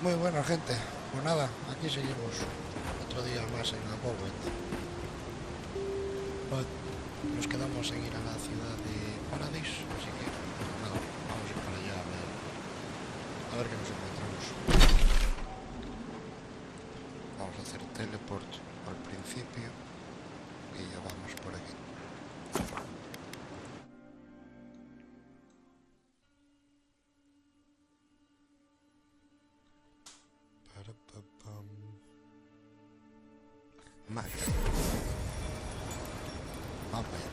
Muy buena gente, pues nada, aquí seguimos otro día más en AVOWED. Nos quedamos en ir a la ciudad de Paradise, así que pues nada, vamos a ir para allá a ver qué nos encontramos. Vamos a hacer teleport al principio y ya vamos por aquí. Vale. Vamos allá.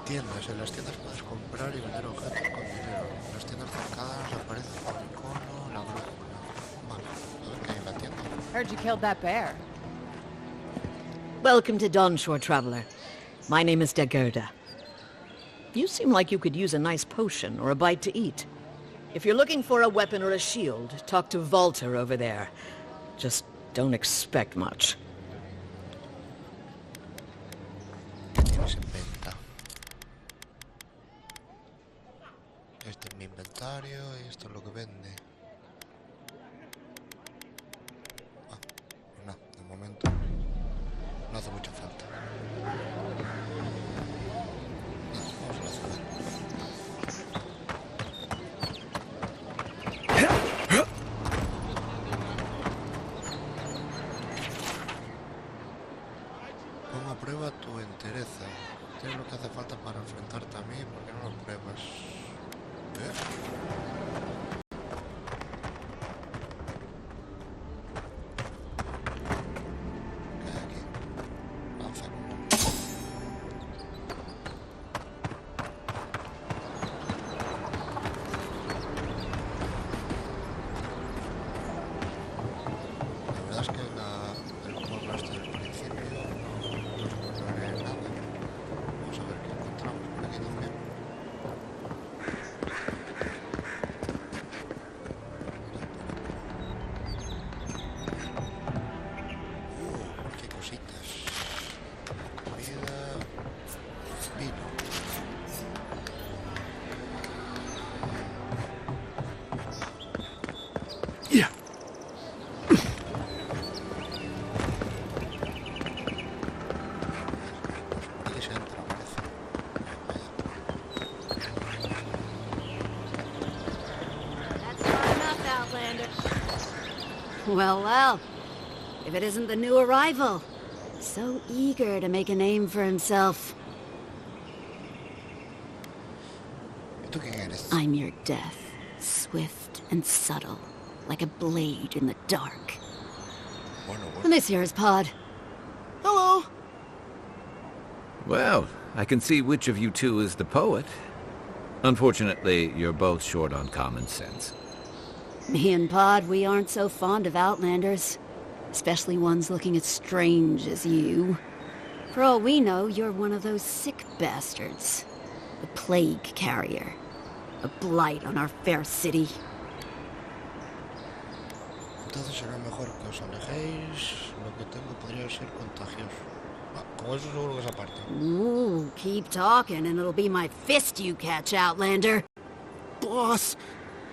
Tiendas. En las tiendas puedes comprar y vender objetos con dinero. En las tiendas cercanas aparece el icono, la brújula. Vale, a ver qué hay en la tienda. Heard you killed that bear. Welcome to Dawnshore, traveler. My name is Dagerda. You seem like you could use a nice potion or a bite to eat. If you're looking for a weapon or a shield, talk to Walter over there. Just don't expect much. ¿Qué tienes en venta? Este es mi inventario y esto es lo que vende. Pues no, de momento no hace mucha falta. Vamos a la ciudad. Pon a prueba tu entereza. Tienes lo que hace falta para enfrentarte a mí, ¿por qué no lo pruebas? ¿Qué hay aquí? Lanza común. La verdad es que el pueblo este del principio no recuerdo nada. Vamos a ver qué encontramos por aquí también. Qué cositas. Comida. Vino. Aquí se entra, parece. That's not enough, Outlander. Well, well. If it isn't the new arrival. So eager to make a name for himself. ¿Y tú quién eres? I'm your death. Swift and subtle. Like a blade in the dark. Bueno. And this here is Pod. Hello. Well, I can see which of you two is the poet. Unfortunately, you're both short on common sense. Me and Pod, we aren't so fond of Outlanders. Especially ones looking as strange as you. For all we know, you're one of those sick bastards. The plague carrier. A blight on our fair city. Entonces será mejor que os alejéis. Lo que tengo podría ser contagioso. Ah, con eso seguro que es aparte. Ooh, keep talking and it'll be my fist you catch, Outlander. Boss,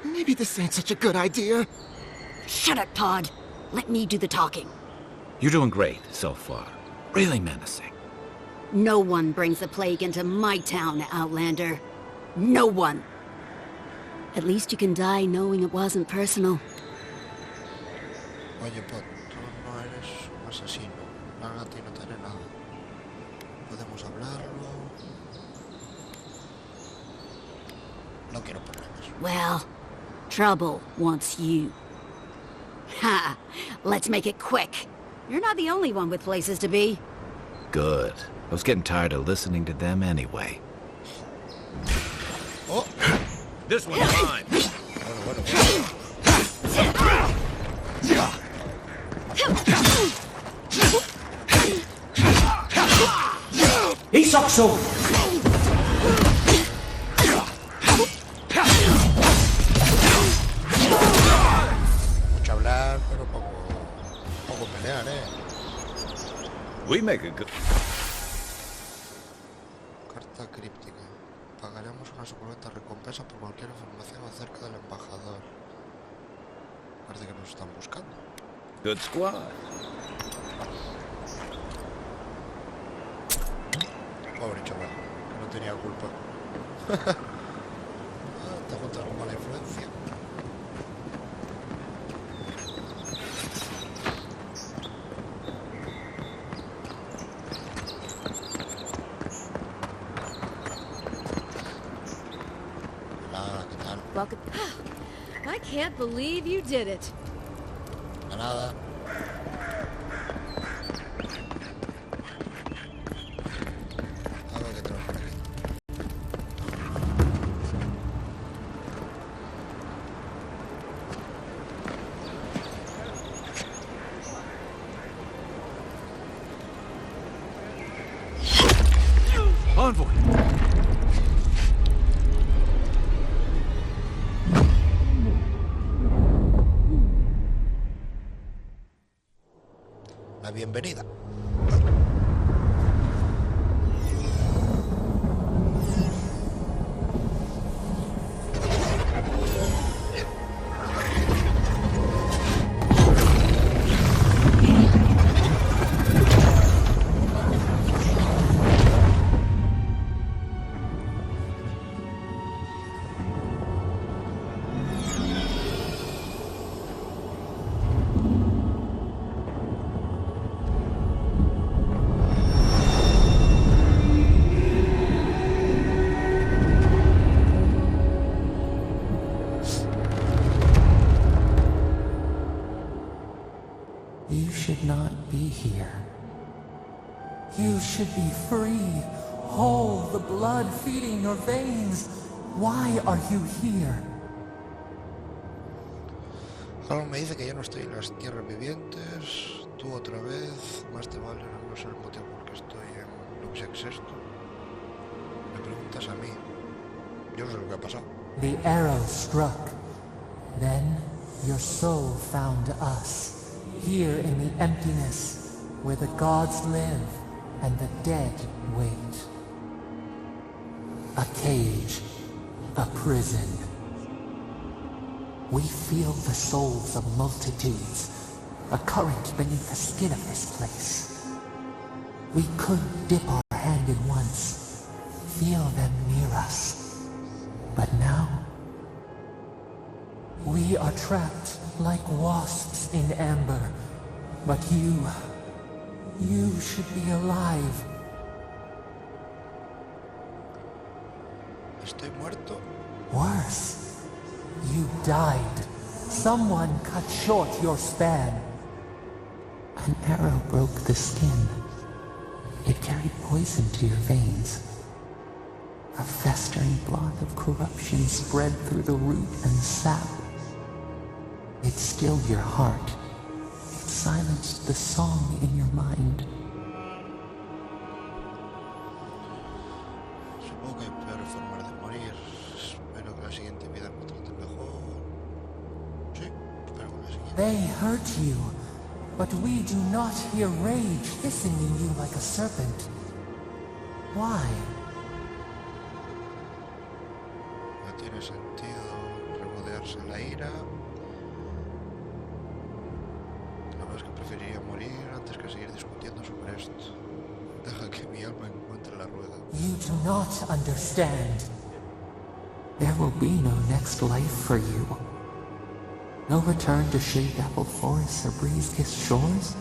maybe this ain't such a good idea. Shut it, Pod. Let me do the talking. You're doing great so far. Really menacing. No one brings the plague into my town, Outlander. No one. At least you can die knowing it wasn't personal. Oye, Pot, tú no eres un asesino. A ti no te haré nada. Podemos hablarlo. No quiero problemas. Well, trouble wants you. Ha! Let's make it quick. You're not the only one with places to be. Good. I was getting tired of listening to them anyway. Oh, This one's mine. bueno. Isokso! Mucho hablar. pelear, pero poco pelear, We make a good... Carta críptica. Pagaremos una suculenta recompensa por cualquier información acerca del embajador. Parece que nos están buscando. Good squad. Pobre chaval, que no tenía culpa. Te juntas con mala influencia. Hola, ¿qué tal? Welcome. I can't believe you did it. De nada. A ver qué tenemos por aquí. Envoy. La bienvenida. You should not be here. You should be free, whole, the blood feeding your veins. Why are you here? Algo me dice que ya no estoy en las tierras vivientes. Tú otra vez. Más te vale no ser el motivo por que estoy en lo que sea que es esto. Me preguntas a mí. Yo no sé lo que ha pasado. The arrow struck. Then your soul found us. Here in the emptiness, where the gods live and the dead wait. A cage, a prison. We feel the souls of multitudes, a current beneath the skin of this place. We could dip our hand in once, feel them near us. But now, we are trapped like wasps in amber. But you should be alive. Estoy muerto. Worse, you died. Someone cut short your span. An arrow broke the skin. It carried poison to your veins. A festering blot of corruption spread through the root and sap. It stilled your heart. It silenced the song in your mind. Supongo que hay peores formas de morir. Espero que la siguiente vida me trate mejor. Sí, espero que la siguiente. They hurt you, but we do not hear rage hissing in you like a serpent. Why? No tiene sentido regodearse en la ira. La verdad es que preferiría morir antes que seguir discutiendo sobre esto. Deja que mi alma encuentre la rueda. You do not understand. There will be no next life for you. No return to shade apple forests or breeze-kissed shores.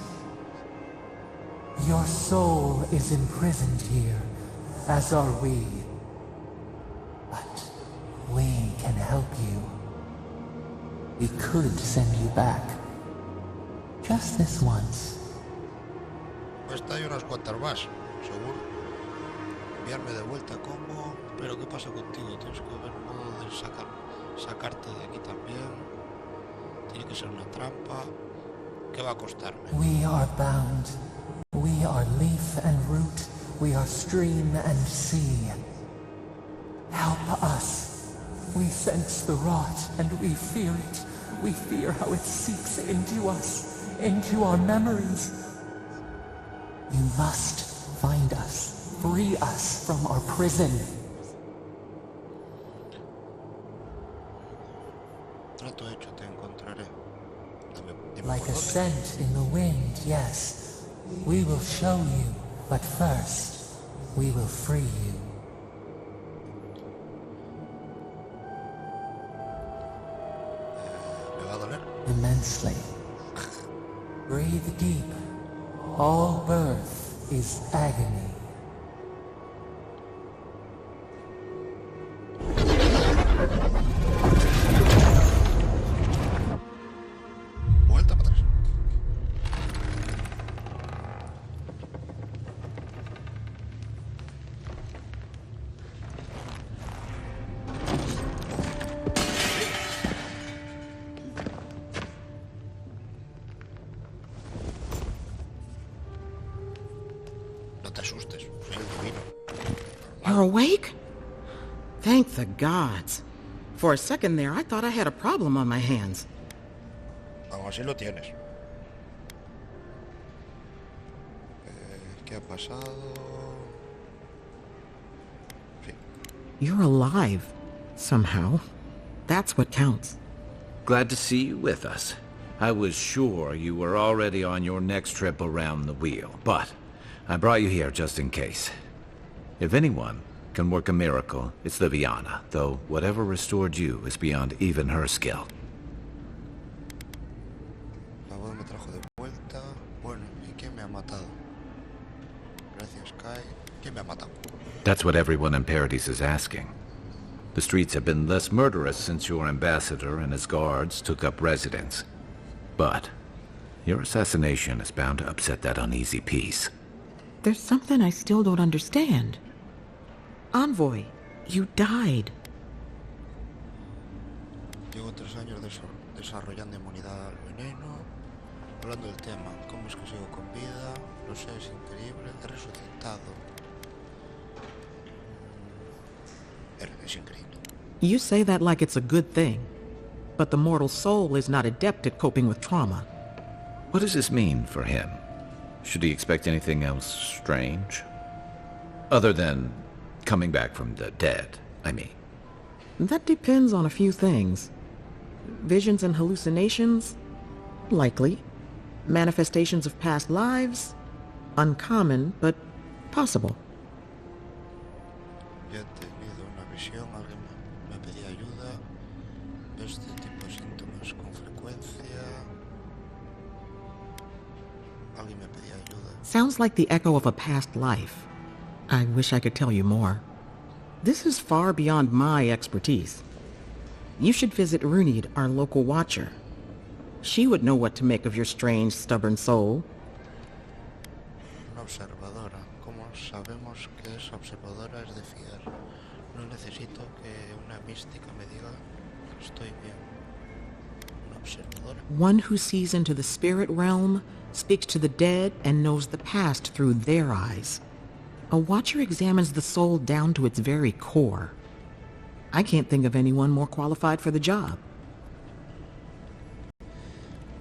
Your soul is imprisoned here, as are we. But we can help you. We could send you back. Just this once. Pues hay unas cuantas más, seguro. Enviarme de vuelta como... Pero ¿qué pasa contigo? Tienes que ver modo de sacarte de aquí también. Tiene que ser una trampa. ¿Qué va a costarme? We are bound. We are leaf and root. We are stream and sea. Help us. We sense the rot and we fear it. We fear how it seeps into us, into our memories. You must find us, free us from our prison. Trato hecho, te encontraré. Dime Like por a dónde. scent in the wind, yes. We will show you, but first, we will free you. ¿Le va a doler? Immensely. Breathe deep. All birth is agony. Vuelta para atrás. No te asustes, soy el divino. You're awake? Thank the gods. For a second there, I thought I had a problem on my hands. Aún así lo tienes. ¿Qué ha pasado? Sí. You're alive. Somehow. That's what counts. Glad to see you with us. I was sure you were already on your next trip around the wheel, but I brought you here just in case. If anyone can work a miracle, it's Liviana, though whatever restored you is beyond even her skill. La voz me trajo de vuelta. Bueno, ¿y quién me ha matado? Gracias, Kai. ¿Quién me ha matado? That's what everyone in Paradise is asking. The streets have been less murderous since your ambassador and his guards took up residence. But your assassination is bound to upset that uneasy peace. There's something I still don't understand. Envoy, you died. Llevo 3 años desarrollando inmunidad al veneno. Hablando del tema, ¿cómo es que sigo con vida? Lo sé, es increíble. He resucitado. Es increíble. You say that like it's a good thing. But the mortal soul is not adept at coping with trauma. What does this mean for him? Should he expect anything else strange? Other than coming back from the dead, I mean. That depends on a few things. Visions and hallucinations? Likely. Manifestations of past lives? Uncommon, but possible. Ya he tenido una visión, alguien me pedía ayuda. Este tipo de síntomas con frecuencia. Alguien me pedía ayuda. Sounds like the echo of a past life. I wish I could tell you more. This is far beyond my expertise. You should visit Runid, our local watcher. She would know what to make of your strange, stubborn soul. Una observadora. ¿Cómo sabemos que esa observadora es de fiar? No necesito que una mística me diga que estoy bien. Una observadora. One who sees into the spirit realm, speaks to the dead, and knows the past through their eyes. A watcher examines the soul down to its very core. I can't think of anyone more qualified for the job.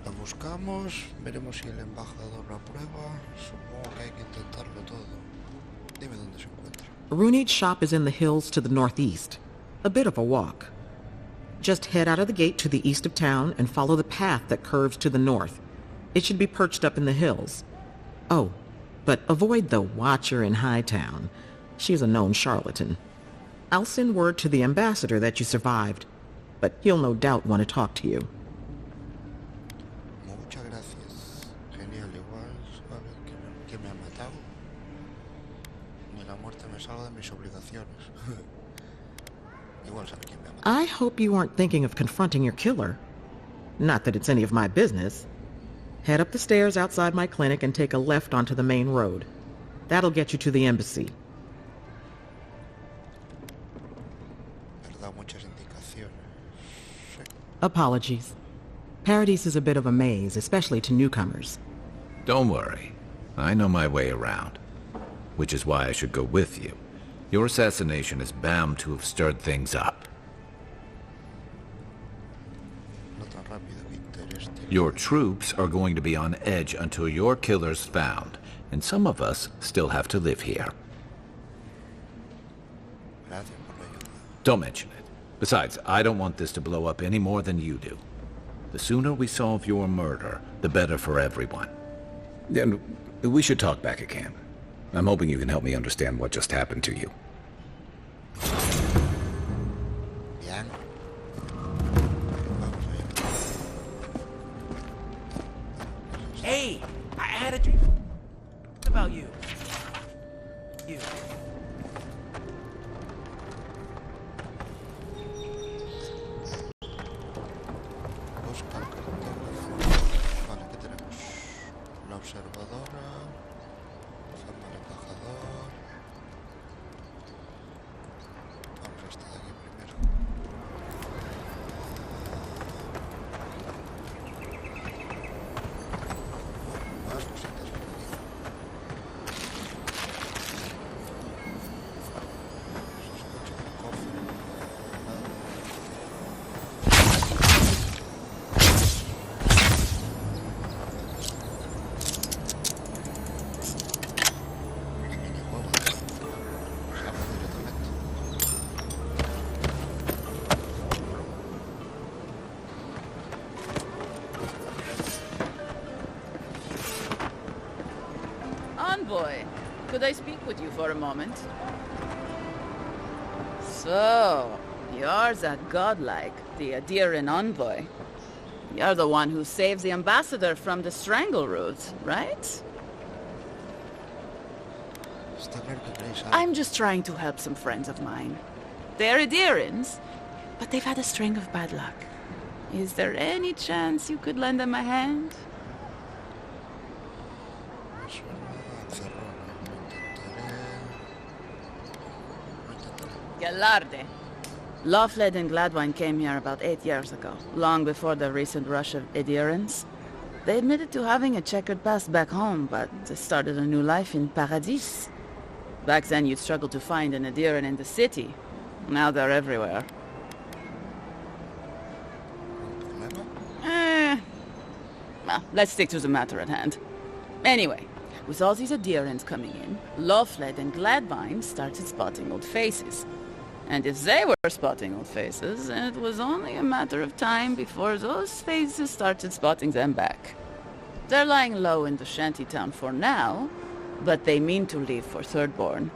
La buscamos, veremos si el embajador lo aprueba. Supongo que hay que intentarlo todo. Dime dónde se encuentra. Runid's shop is in the hills to the northeast. A bit of a walk. Just head out of the gate to the east of town and follow the path that curves to the north. It should be perched up in the hills. Oh, but avoid the watcher in Hightown. She's a known charlatan. I'll send word to the ambassador that you survived, but he'll no doubt want to talk to you. Muchas gracias. Genial, igual sabe que me ha matado. Ni la muerte me salva de mis obligaciones. Igual sabe quién me ha matado. I hope you aren't thinking of confronting your killer. Not that it's any of my business. Head up the stairs outside my clinic and take a left onto the main road. That'll get you to the embassy. Me da muchas indicaciones. Sí. Apologies. Paradise is a bit of a maze, especially to newcomers. Don't worry. I know my way around. Which is why I should go with you. Your assassination is bound to have stirred things up. No tan rápido. Your troops are going to be on edge until your killer's found, and some of us still have to live here. Gracias por la ayuda. Don't mention it. Besides, I don't want this to blow up any more than you do. The sooner we solve your murder, the better for everyone. Then we should talk back at camp. I'm hoping you can help me understand what just happened to you. Bien. Vamos allá. Hey, I had a dream about you. You. Busca el cartógrafo. Vale, ¿qué tenemos? La observadora. Forma el embajador. Vamos a esta de aquí primero. Más cositas por aquí. Se escucha un cofre. Minijuego. Se abre directamente. Envoy, could I speak with you for a moment? So, you're that godlike, the Adiran envoy. You're the one who saves the ambassador from the strangle root, right? Está claro que queréis algo. I'm just trying to help some friends of mine. They're Adirans, but they've had a string of bad luck. Is there any chance you could lend them a hand? Me suena a Cerrona. Lo intentaré. Gallarde. Loughled and Gladwine came here about 8 years ago, long before the recent rush of adherents. They admitted to having a checkered past back home, but they started a new life in Paradis. Back then you'd struggle to find an adherent in the city. Now they're everywhere. ¿Problema? Well, let's stick to the matter at hand. Anyway, with all these adherents coming in, Loughled and Gladwine started spotting old faces. And if they were spotting old faces, it was only a matter of time before those faces started spotting them back. They're lying low in the shantytown for now, but they mean to leave for Thirdborn.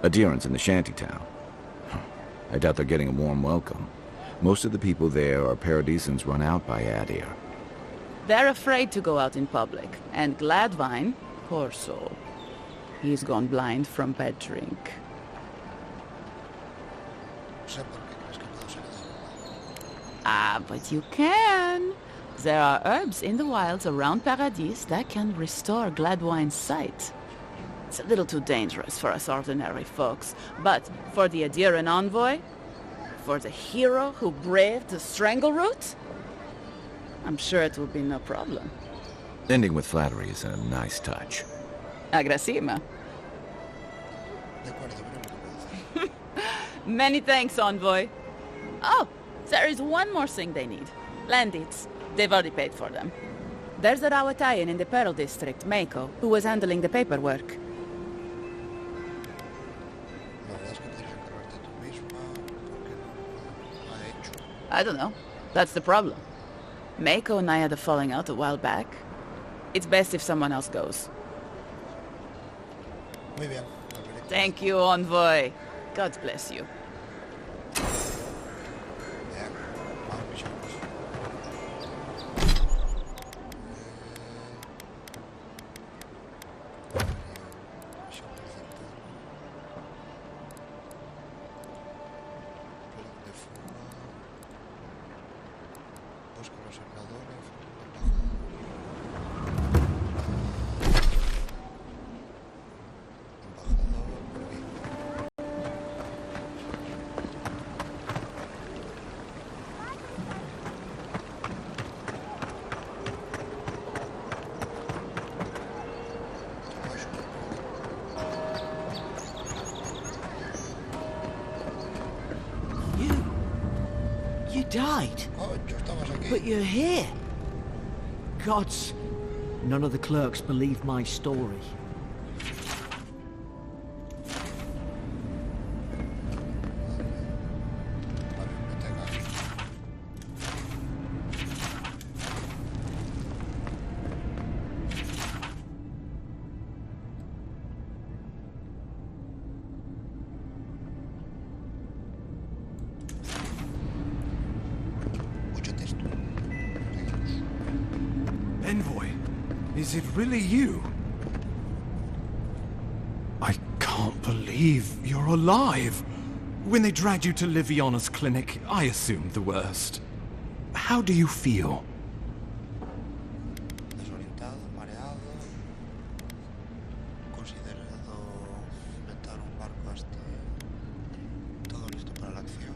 Adherents in the shantytown. I doubt they're getting a warm welcome. Most of the people there are Paradisans run out by Adir. They're afraid to go out in public, and Gladwine, poor soul, he's gone blind from bad drink. No sé por qué crees que puedo ser de... Ah, but you can. There are herbs in the wilds around Paradis that can restore Gladwine's sight. It's a little too dangerous for us ordinary folks, but for the Adiran envoy, for the hero who braved the strangle root, I'm sure it will be no problem. Ending with flattery is a nice touch. Agrasima. De acuerdo, veremos qué puedo hacer. Many thanks, envoy. Oh, there is one more thing they need. Land deeds. They've already paid for them. There's a Rawatayan in the Pearl District, Mako, who was handling the paperwork. La verdad es que podrías encargarte tú misma, porque no lo ha hecho. I don't know. That's the problem. Mako and I had a falling out a while back. It's best if someone else goes. Muy bien, lo veré. Thank you, envoy. God bless you. Bien, más misiones. Misión principal. Plan de fuga. Busca la observadora. Embajador, por aquí. You died, Oh, tú estabas aquí. but you're here. gods! None of the clerks believed my story. Envoy, is it really you? I can't believe you're alive. When they dragged you to Liviana's clinic, I assumed the worst. How do you feel? Desorientado, mareado. Considerado fletar un barco hasta... Todo listo para la acción.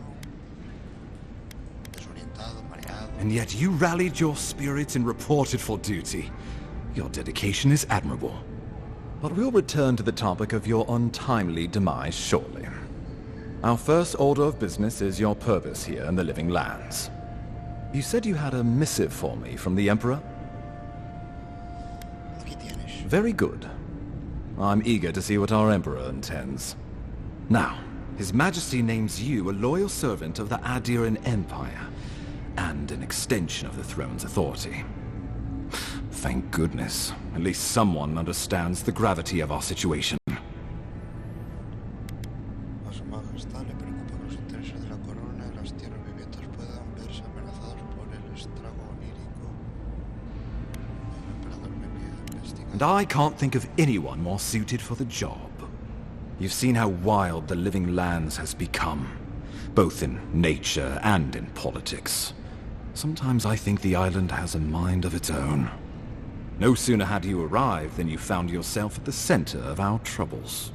Desorientado, mareado. And yet you rallied your spirits and reported for duty. Your dedication is admirable. But we'll return to the topic of your untimely demise shortly. Our first order of business is your purpose here in the Living Lands. You said you had a missive for me from the Emperor? Aquí tienes. Very good. I'm eager to see what our Emperor intends. Now, His Majesty names you a loyal servant of the Adiran Empire, and an extension of the throne's authority. Thank goodness. At least someone understands the gravity of our situation. A su majestad le preocupa que los intereses de la corona y las tierras vivientes puedan verse amenazados por el estrago onírico. El emperador me envía a investigar. And I can't think of anyone more suited for the job. You've seen how wild the Living Lands has become, both in nature and in politics. Sometimes I think the island has a mind of its own. No sooner had you arrived than you found yourself at the center of our troubles.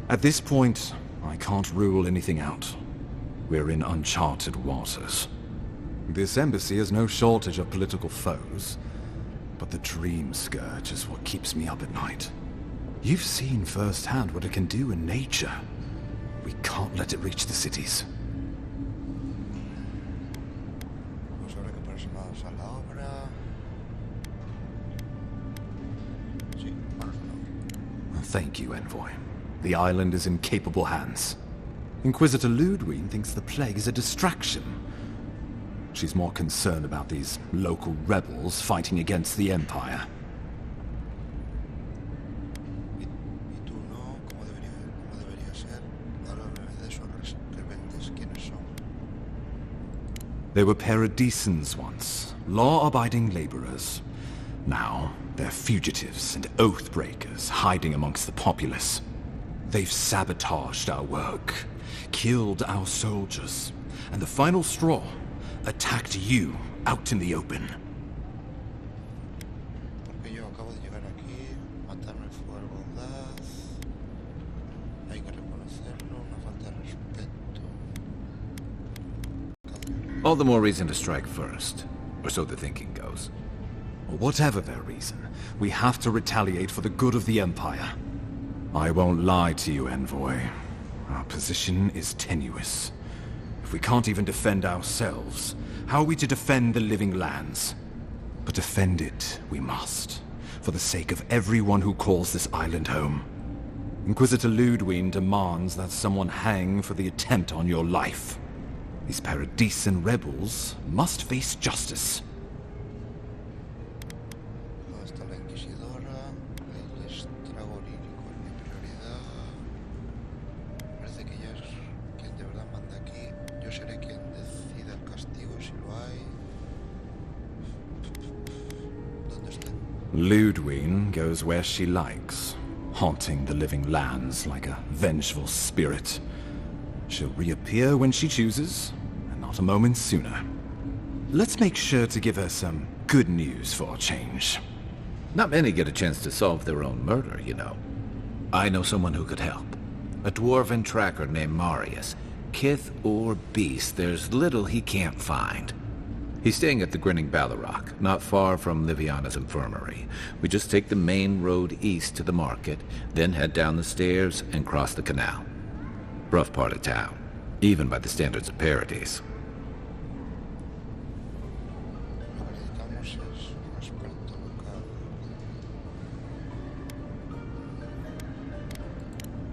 At this point, I can't rule anything out. We're in uncharted waters. This embassy has no shortage of political foes, but the dream scourge is what keeps me up at night. You've seen firsthand what it can do in nature. We can't let it reach the cities. Pues habrá que ponerse manos a la obra. Sí, manos a la obra. Thank you, Envoy. The island is in capable hands. Inquisitor Ludwig thinks the plague is a distraction. She's more concerned about these local rebels fighting against the Empire. Y tú no, como debería ser. Háblame de esos rebeldes, ¿quiénes son? They were paradisans once, law-abiding laborers. Now, they're fugitives and oath-breakers hiding amongst the populace. They've sabotaged our work, killed our soldiers, and the final straw, attacked you out in the open. Porque yo acabo de llegar aquí, matarme fue audaz. Hay que reconocerlo, una falta de respeto. All the more reason to strike first, or so the thinking goes. Whatever their reason, we have to retaliate for the good of the Empire. I won't lie to you, Envoy. Our position is tenuous. If we can't even defend ourselves, how are we to defend the Living Lands? But defend it we must, for the sake of everyone who calls this island home. Inquisitor Ludwig demands that someone hang for the attempt on your life. These Paradisan rebels must face justice. ¿Dónde está la Inquisidora? El estrago onírico es mi prioridad. Parece que ella es quien de verdad manda aquí. Yo seré quien decida el castigo si lo hay. ¿Dónde está? Ludwig goes where she likes, haunting the Living Lands like a vengeful spirit. She'll reappear when she chooses, and not a moment sooner. Let's make sure to give her some good news for a change. Not many get a chance to solve their own murder, you know. I know someone who could help. A dwarven tracker named Marius. Kith or beast, there's little he can't find. He's staying at the Grinning Ballarrock, not far from Liviana's infirmary. We just take the main road east to the market, then head down the stairs and cross the canal. Rough part of town. even by the standards of Paradise.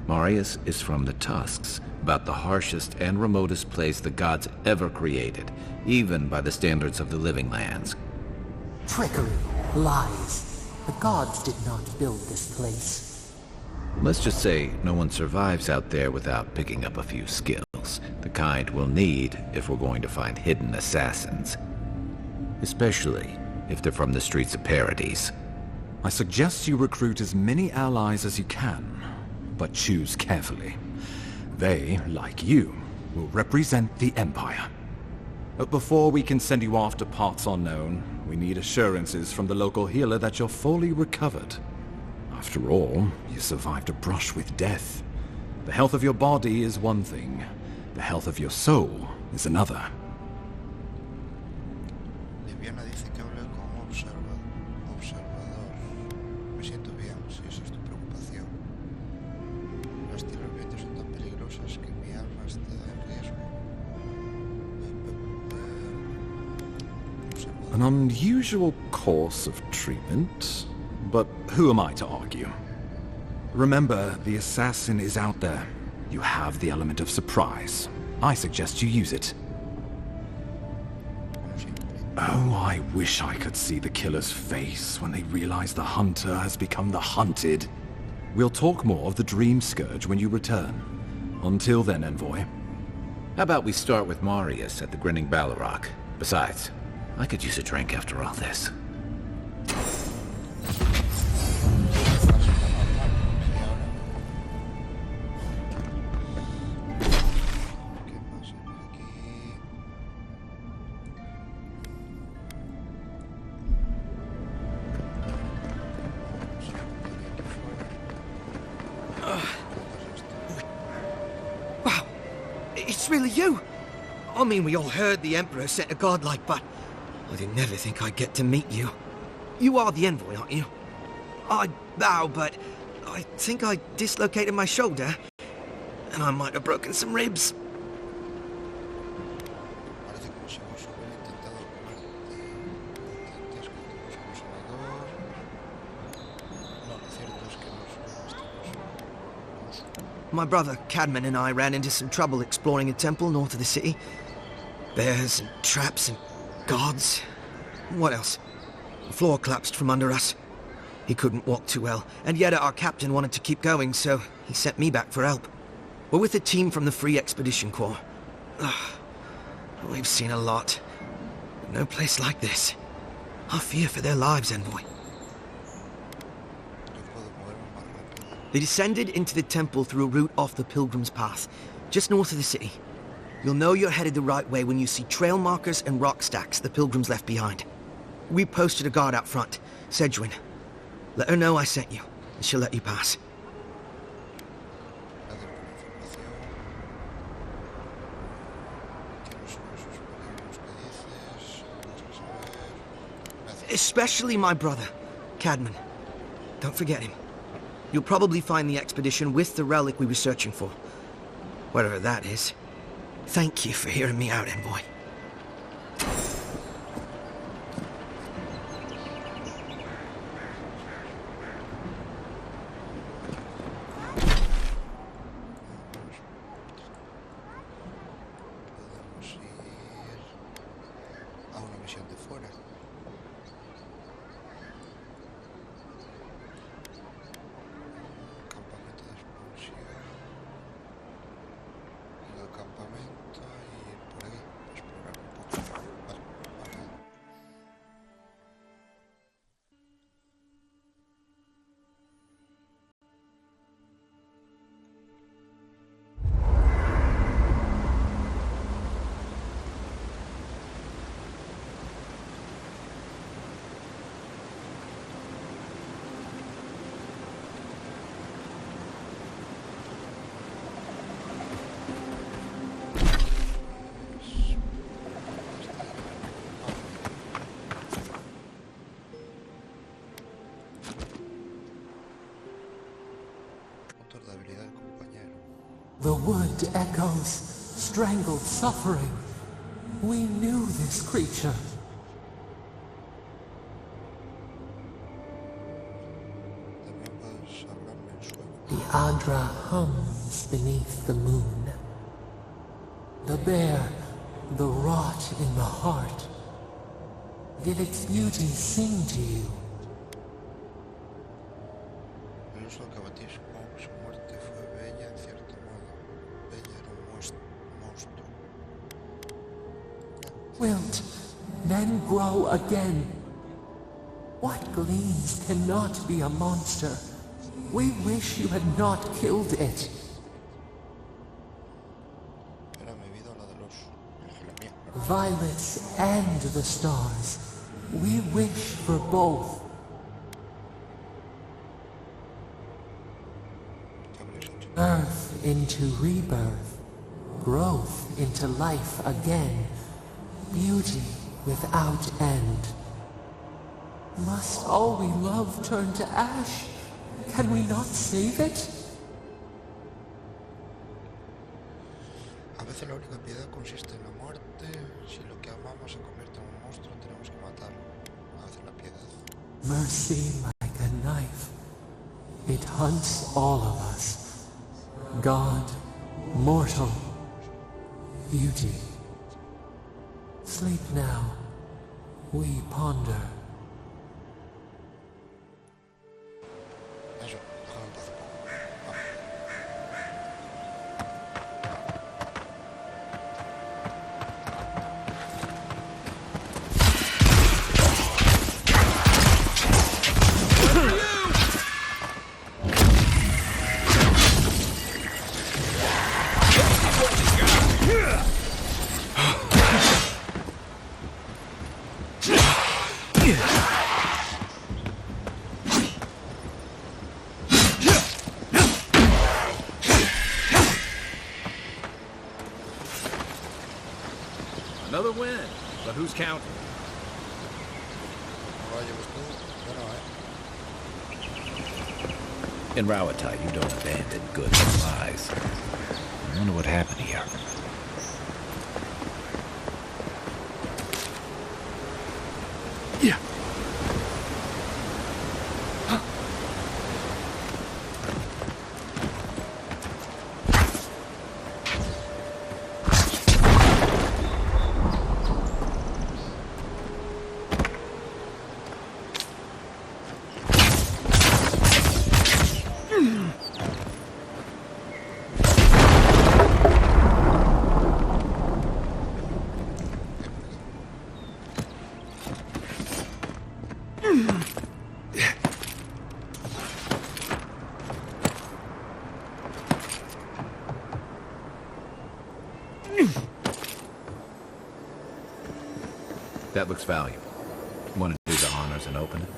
Marius is from the Tusks, about the harshest and remotest place the gods ever created, even by the standards of the living lands. Trickery, lies. The gods did not build this place. Let's just say no one survives out there without picking up a few skills, the kind we'll need if we're going to find hidden assassins. Especially if they're from the streets of Paradise. I suggest you recruit as many allies as you can, but choose carefully. They, like you, will represent the Empire. But before we can send you off to parts unknown, we need assurances from the local healer that you're fully recovered. After all, you survived a brush with death. The health of your body is one thing. The health of your soul is another. Liviana dice que hable como observador. Me siento bien, si esa es tu preocupación. Las tierras vientos son tan peligrosas que mi alma está en riesgo. An unusual course of treatment, but who am I to argue? Remember, the assassin is out there. You have the element of surprise. I suggest you use it. Oh, I wish I could see the killer's face when they realize the hunter has become the hunted. We'll talk more of the Dream Scourge when you return. Until then, Envoy. How about we start with Marius at the Grinning Balrog? Besides, I could use a drink after all this. Wow, it's really you. I mean, we all heard the Emperor sent a godlike, but I didn't ever think I'd get to meet you. You are the envoy, aren't you? I bow, but I think I dislocated my shoulder, and I might have broken some ribs. My brother, Cadman, and I ran into some trouble exploring a temple north of the city. Bears and traps and gods. What else? The floor collapsed from under us. He couldn't walk too well, and yet our captain wanted to keep going, so he sent me back for help. We're with a team from the Free Expedition Corps. We've seen a lot. No place like this. I fear for their lives, Envoy. They descended into the temple through a route off the Pilgrim's Path, just north of the city. You'll know you're headed the right way when you see trail markers and rock stacks the Pilgrims left behind. We posted a guard out front, Sedgwin. Let her know I sent you, and she'll let you pass. Especially my brother, Cadman. Don't forget him. You'll probably find the expedition with the relic we were searching for. Whatever that is. Thank you for hearing me out, Envoy. The wood echoes. strangled suffering. We knew this creature. The Andra hums beneath the moon. The bear, the rot in the heart. Did its beauty sing to you? El uso que batí supongo que su muerte fue bella en cierto modo. Bella era un monstruo. Wilt then grow again. What gleams cannot be a monster? We wish you had not killed it. Era mi vida la de los Violets and the stars. We wish for both. Earth into rebirth. Growth into life again. Beauty without end. Must all we love turn to ash? Can we not save it? A veces la única piedad consiste en la muerte. Si lo que amamos se convierte en un monstruo, tenemos que matarlo. A veces la piedad. Mercy like a knife. It hunts all of us. God, mortal, beauty. Sleep now. We ponder. Eso, déjalo en paz un poco. Another win, but who's counting? In Rawata, you don't abandon good supplies. I wonder what happened here. Yeah. That looks valuable. Want to do the honors and open it?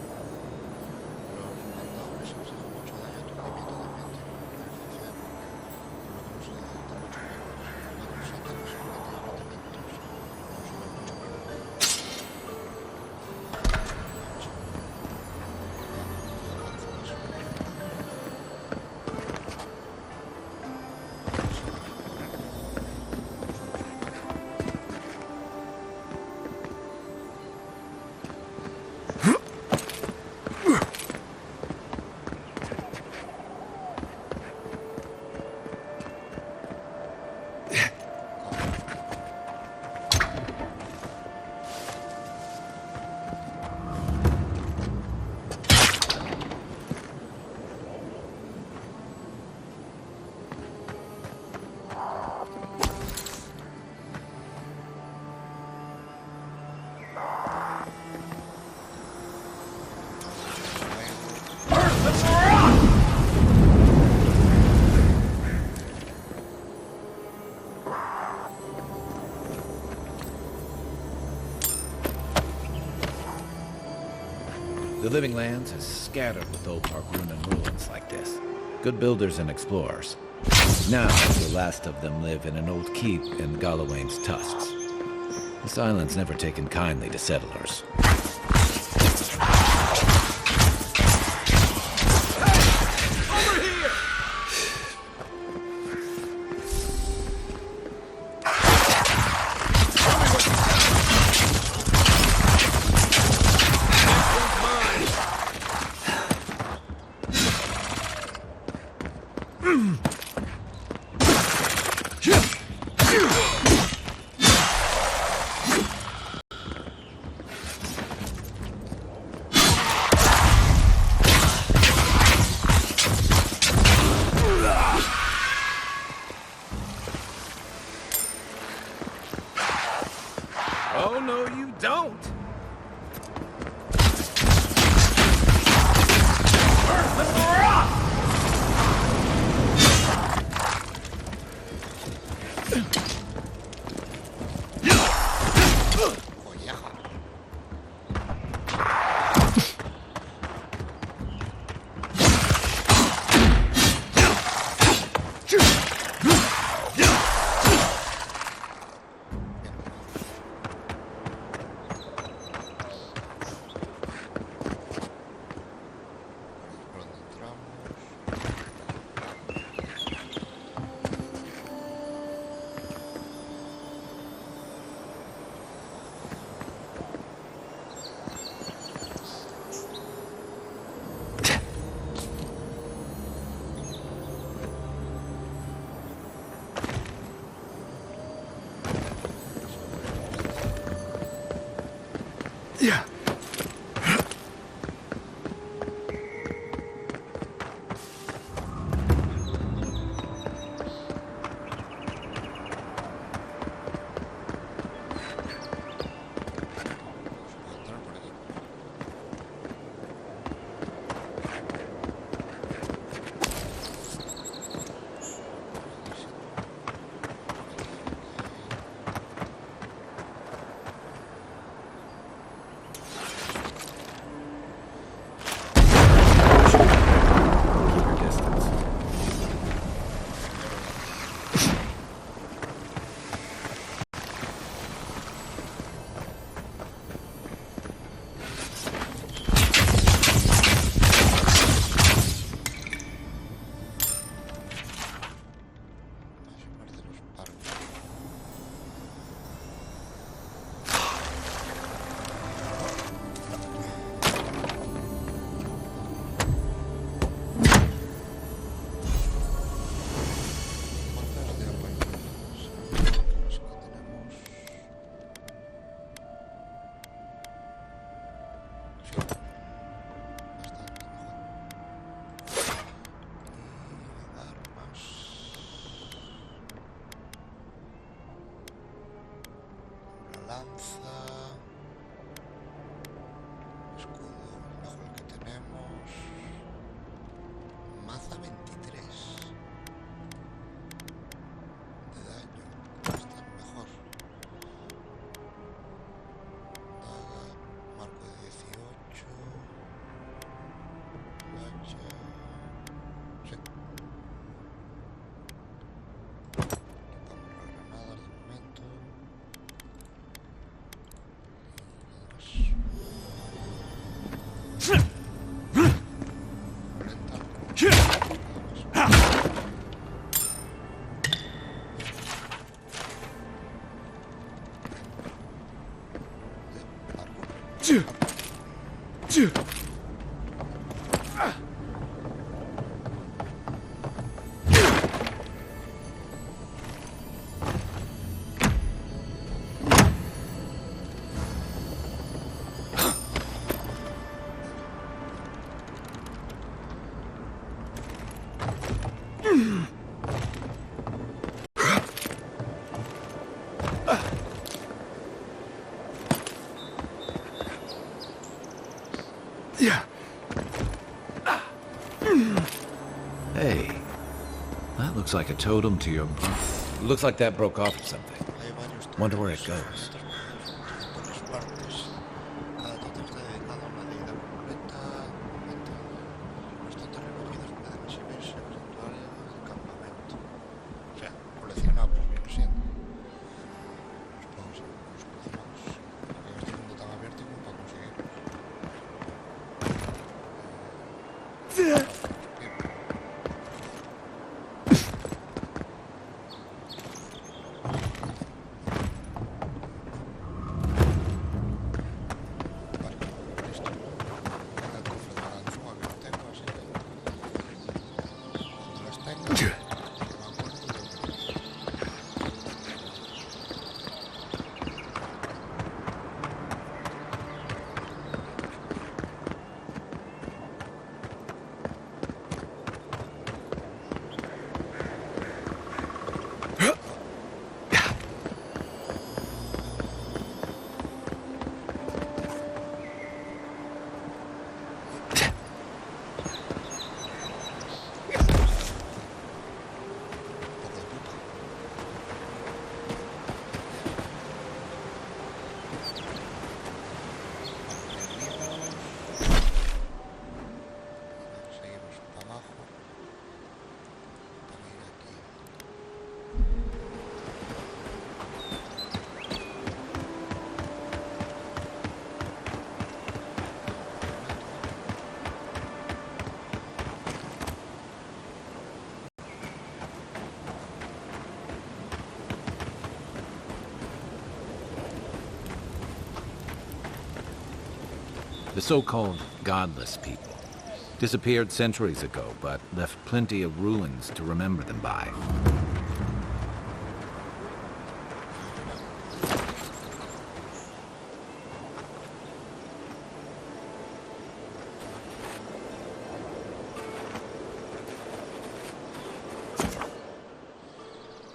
The Living Lands is scattered with old Parkrunan ruins like this. Good builders and explorers. Now, the last of them live in an old keep in Galawain's tusks. This island's never taken kindly to settlers. Oh, no, you don't. First, let's rock! Yeah. Lanza, escudo bajo el que tenemos, maza 23 de daño, está mejor, daga, marco de 18, lancha, sí. Quitamos las granadas de momento. Hey, that looks like a totem to your... Looks like that broke off or something. Wonder where it goes. The so-called godless people. Disappeared centuries ago, but left plenty of ruins to remember them by.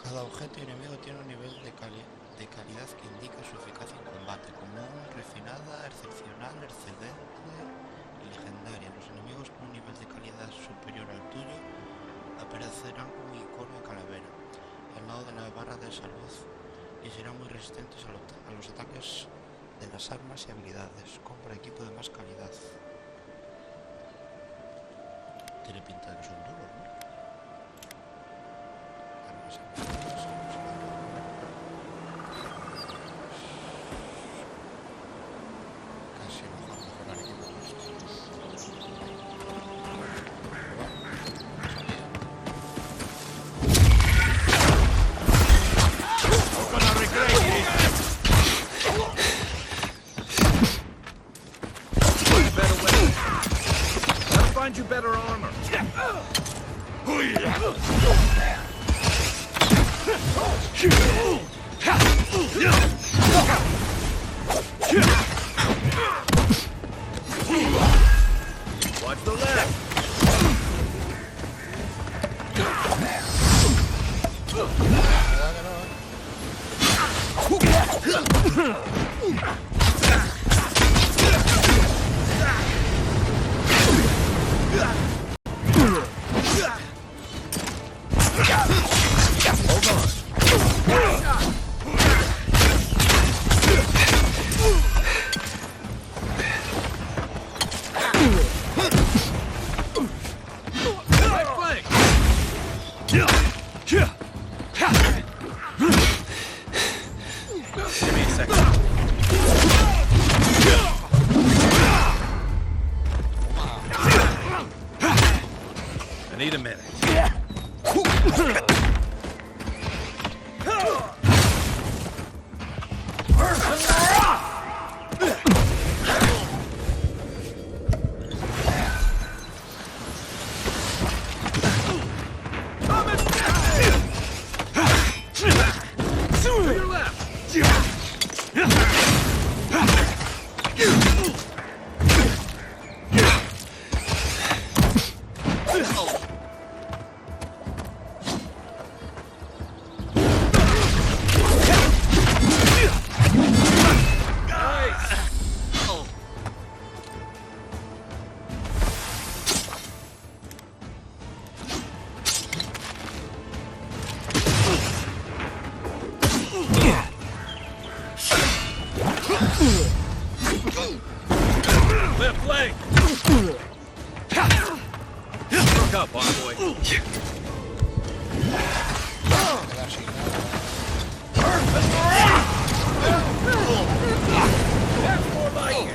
Cada objeto enemigo tiene un nivel de calidad que indica su eficacia en combate, común, refinada, excepcional, excelente y legendaria. Los enemigos con un nivel de calidad superior al tuyo aparecerán con un icono de calavera al lado de la barra de salud y serán muy resistentes a los ataques de las armas y habilidades. Compra equipo de más calidad. Tiene pinta de que son duros, ¿no? Armas y habilidades. Casi mejor mejorar equipo de esto. Find you better armor. Watch the left. Need a minute. Left leg! Look up, boy. That's more like it!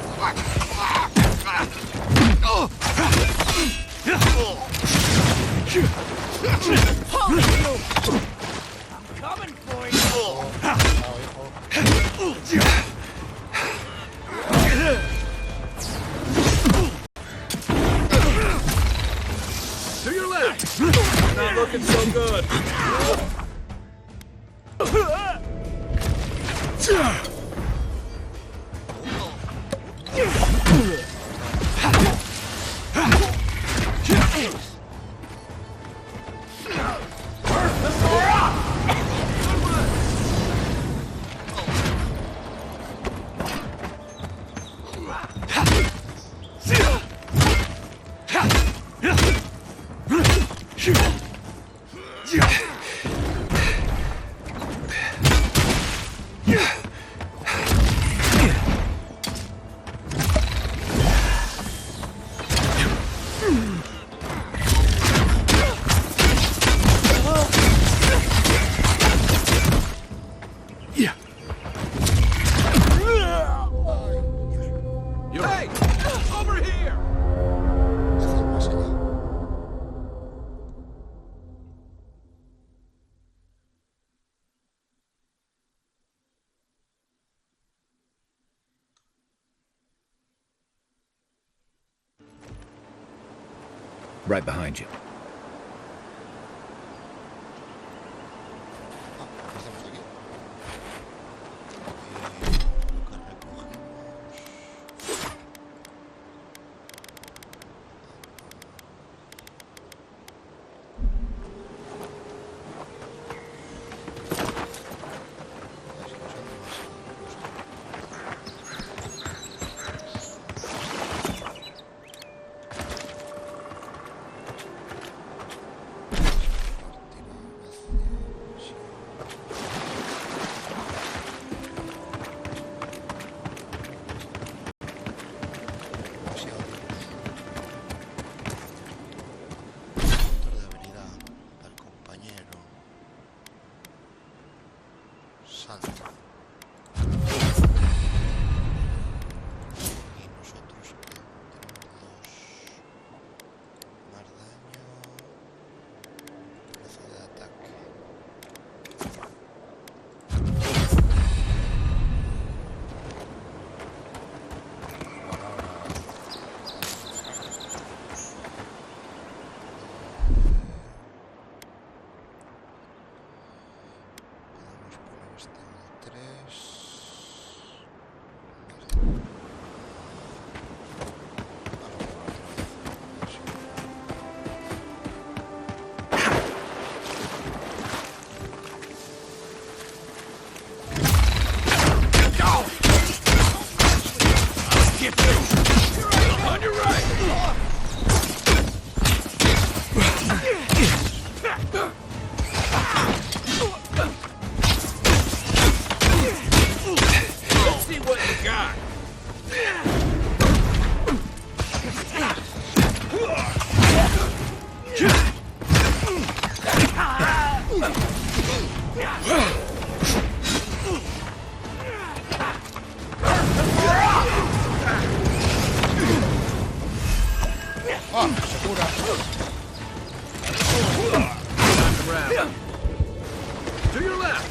I'm coming for you! To your left! Not looking so good. Right behind you. To your left!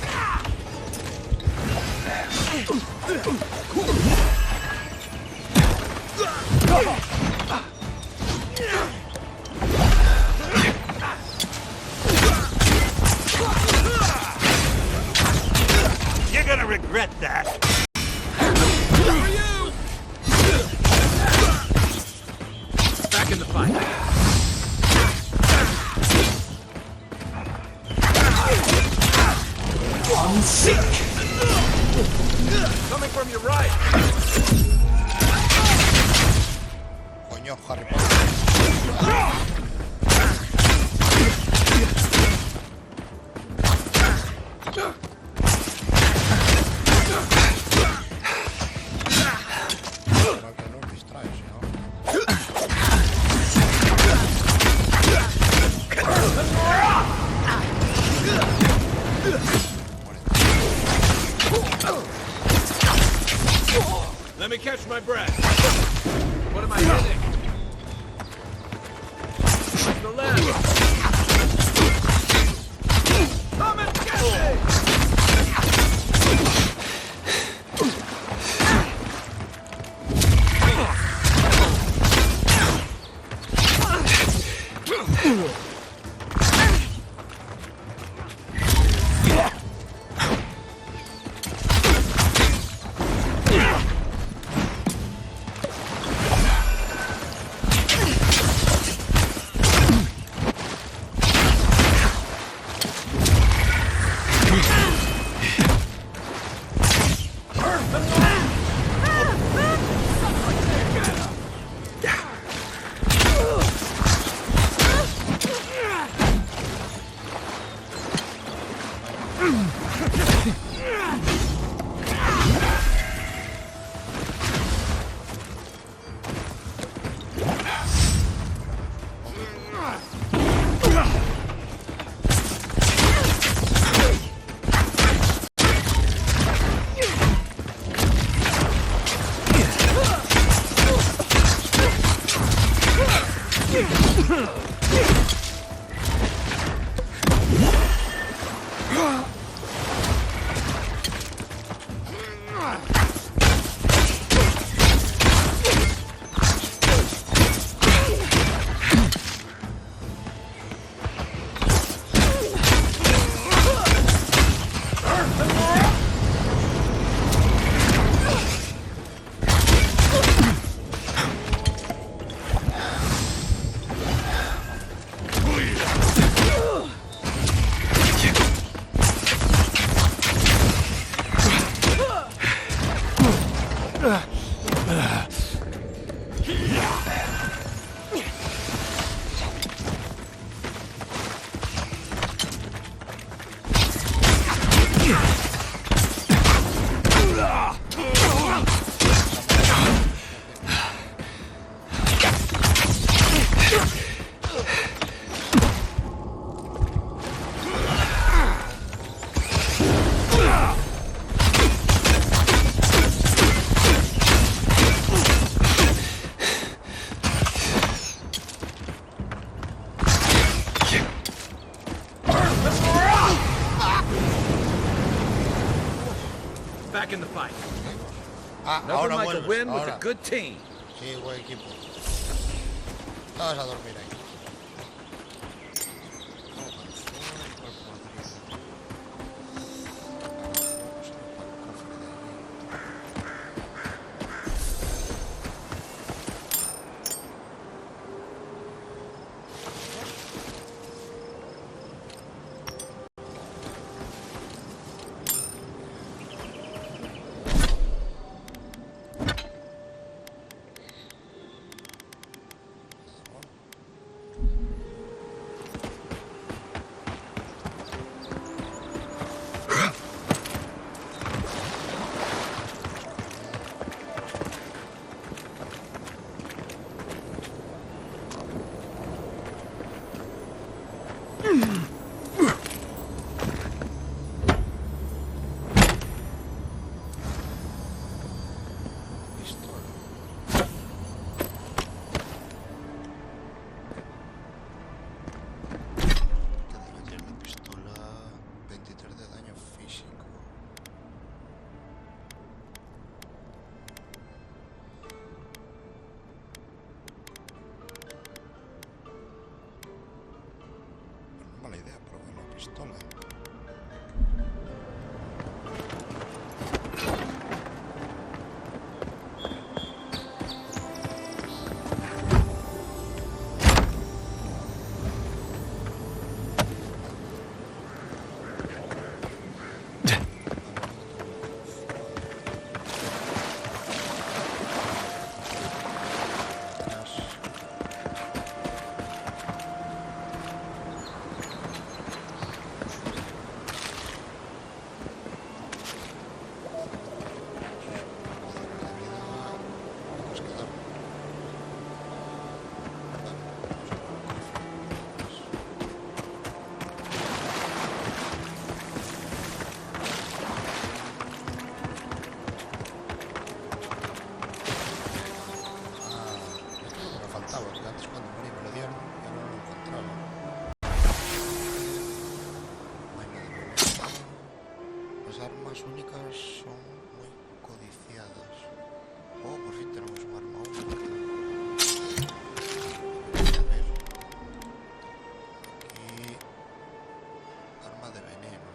You're gonna regret that. Back in the fight. I'm sick. Coming from your right. Coño, Harry Potter. Let me catch my breath. What am I hitting? What's the left? Come and get me! back in the fight. Ah, Nothing ahora like vuelves, a win with ahora. a good team. Sí, buen equipo. Vas a dormir ahí. Únicas son muy codiciadas. Oh, por fin tenemos un arma única. A ver. Aquí. Arma de veneno.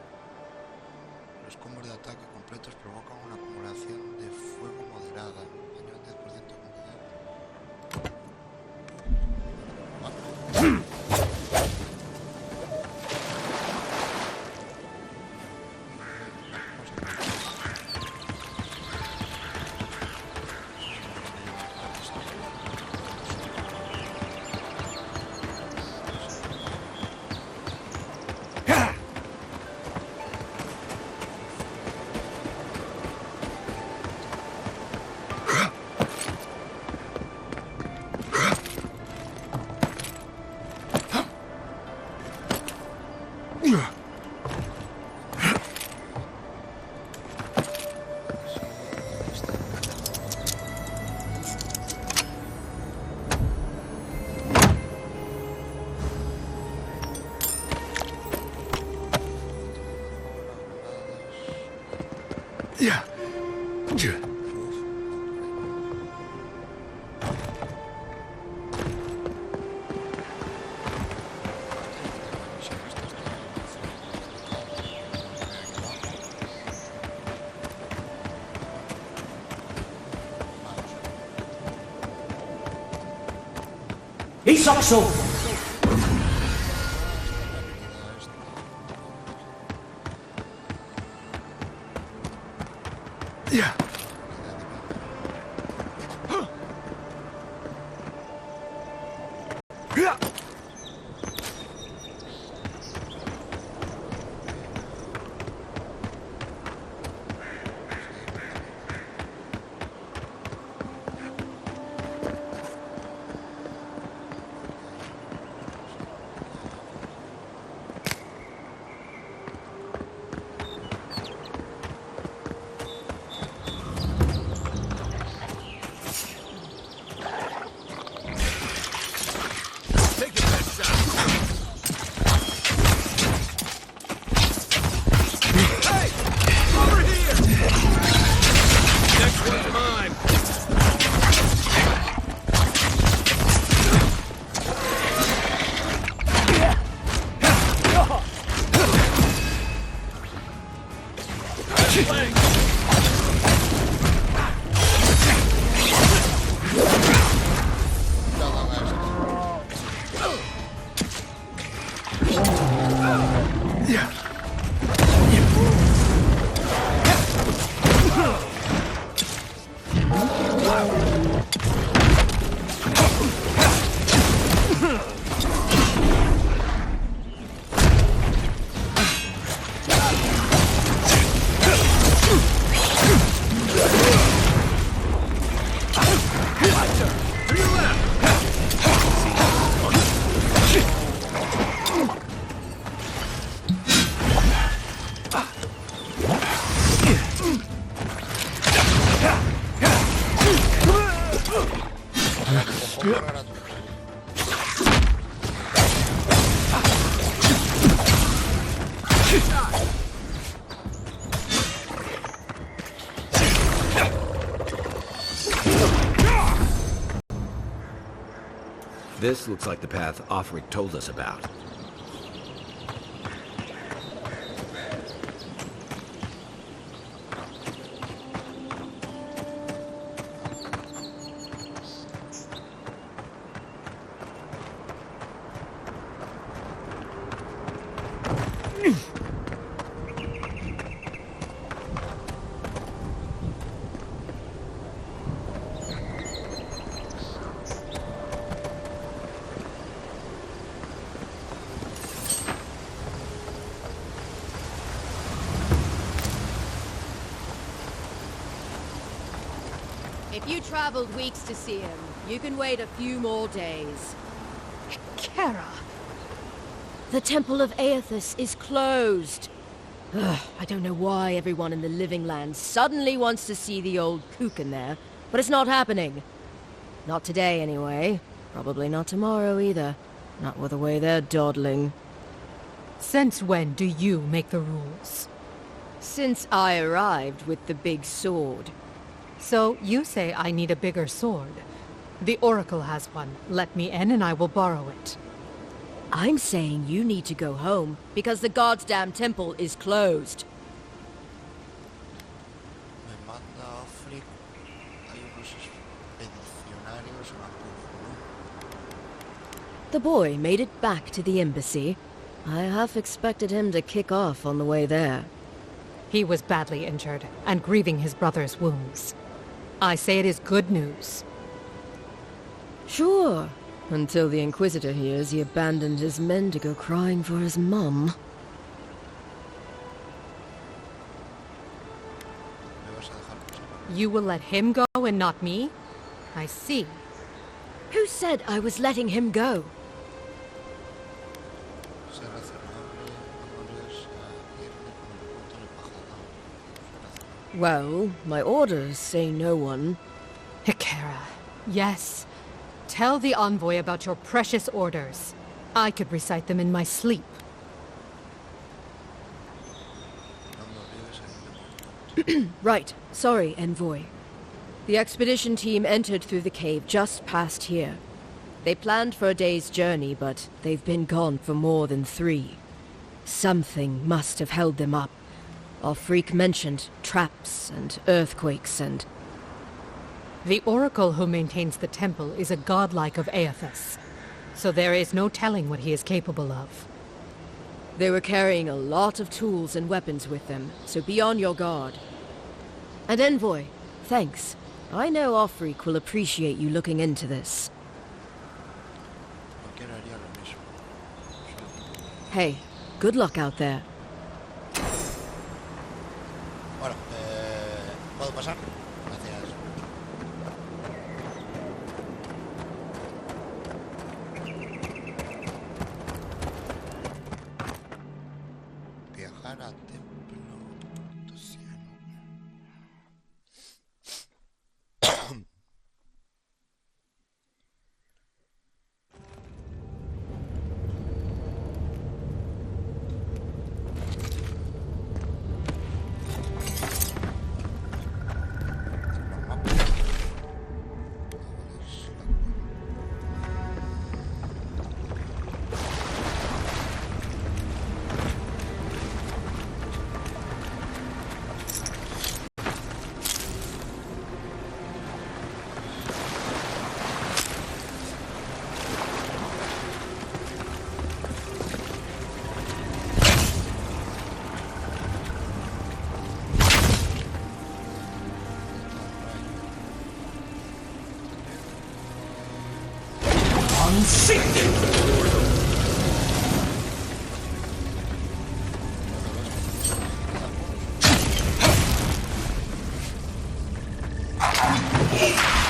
Los combos de ataque completos provocan una acumulación de fuego moderada. Daño al 10% de comunidad. He's also. Yeah. This looks like the path Offric told us about. If you traveled weeks to see him, you can wait a few more days. Kara! The Temple of Aethys is closed. Ugh, I don't know why everyone in the Living Land suddenly wants to see the old kook in there, but it's not happening. Not today, anyway. Probably not tomorrow, either. Not with the way they're dawdling. Since when do you make the rules? Since I arrived with the big sword. So you say I need a bigger sword. The Oracle has one. Let me in and I will borrow it. I'm saying you need to go home because the goddamn temple is closed. Me manda Offric. Hay unos expedicionarios en Abruzzo, ¿no? The boy made it back to the embassy. I half expected him to kick off on the way there. He was badly injured and grieving his brother's wounds. I say it is good news. Sure. Until the Inquisitor hears he abandoned his men to go crying for his mum. You will let him go and not me? I see. Who said I was letting him go? Well, my orders say no one. Hikara, yes. Tell the envoy about your precious orders. I could recite them in my sleep. Right. Sorry, envoy. The expedition team entered through the cave just past here. They planned for a day's journey, but they've been gone for more than 3. Something must have held them up. Offric mentioned traps and earthquakes and... The Oracle who maintains the temple is a godlike of Aethys, so there is no telling what he is capable of. They were carrying a lot of tools and weapons with them, so be on your guard. And Envoy, thanks. I know Offric will appreciate you looking into this. Hey, good luck out there. Bueno, ¿puedo pasar? Gracias. Viajar a templo tosiano.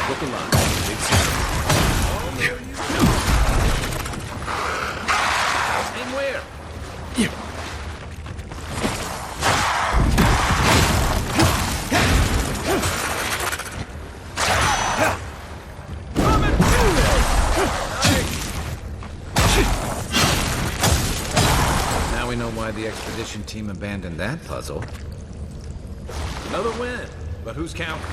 Look alive. And where? Now we know why the expedition team abandoned that puzzle. Another win, but who's counting?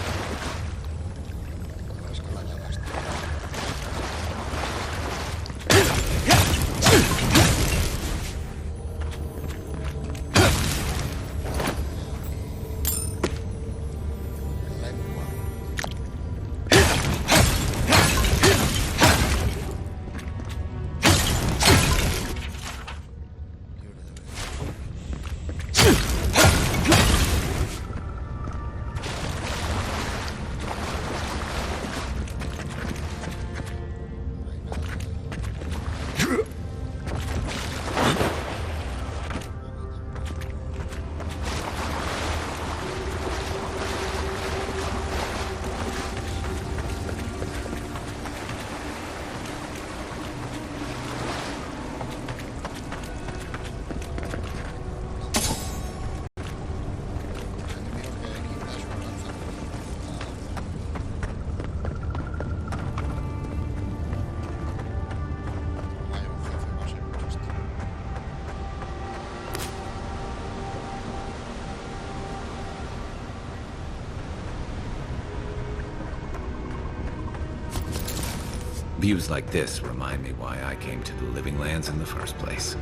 Views like this remind me why I came to the Living Lands in the first place.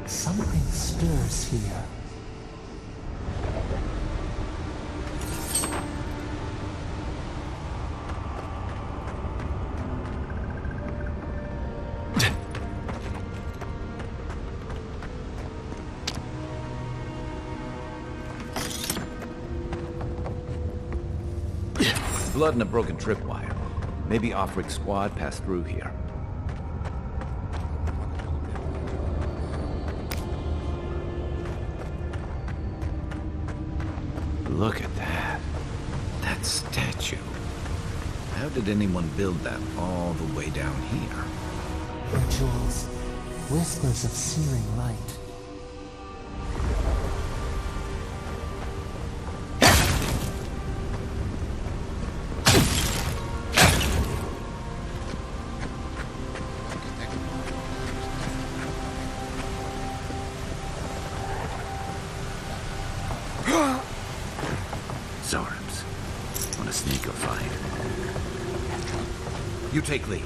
Something stirs here. Blood and a broken tripwire. Maybe Offric's squad passed through here. Look at that. That statue. How did anyone build that all the way down here? Rituals, whispers of searing light. Zorams. Want to sneak or fight? You take lead.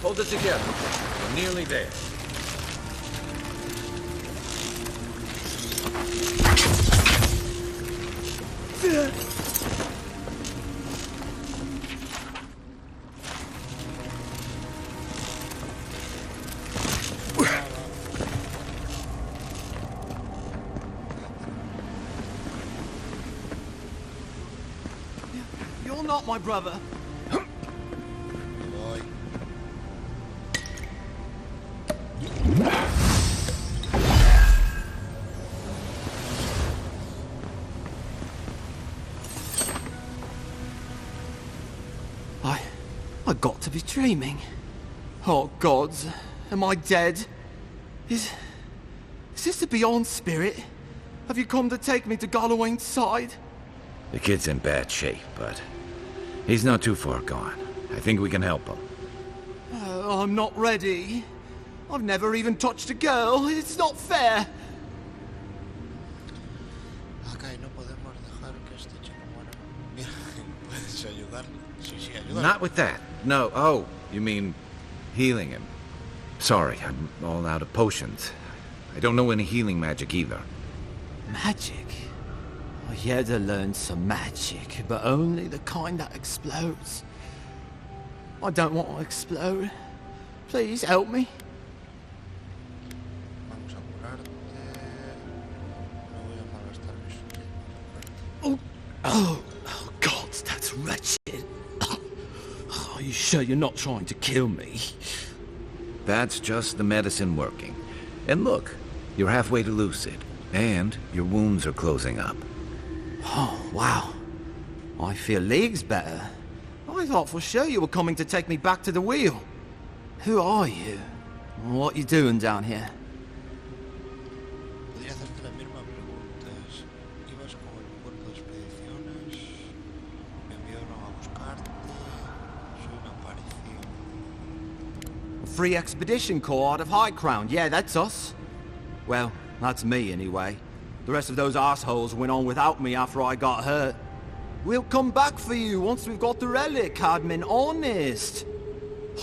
Hold it together. We're nearly there. You're not my brother. I got to be dreaming. Oh gods, am I dead? Is this the Beyond Spirit? Have you come to take me to Gallowayne's side? The kid's in bad shape, but he's not too far gone. I think we can help him. I'm not ready. I've never even touched a girl. It's not fair. Okay, no podemos dejar que este chico muera. ¿Puedes ayudarle? Sí, ayúdale. Not with that. No. Oh, you mean healing him. Sorry, I'm all out of potions. I don't know any healing magic either. Magic? I had to learn some magic, but only the kind that explodes. I don't want to explode. Please help me. Vamos a curarte. No voy a malgastar mis... Oh, God, that's wretched. Are you sure you're not trying to kill me? That's just the medicine working. And look, you're halfway to lucid. And your wounds are closing up. Oh, wow. I feel leagues better. I thought for sure you were coming to take me back to the wheel. Who are you? What you doing down here? Podría hacerte las mismas preguntas. Ibas con el cuerpo de expediciones. Me enviaron a buscarte. Soy una aparición. Free Expedition Corps out of High Crown. Yeah, that's us. Well, that's me anyway. The rest of those assholes went on without me after I got hurt. We'll come back for you once we've got the relic, Cadman, honest.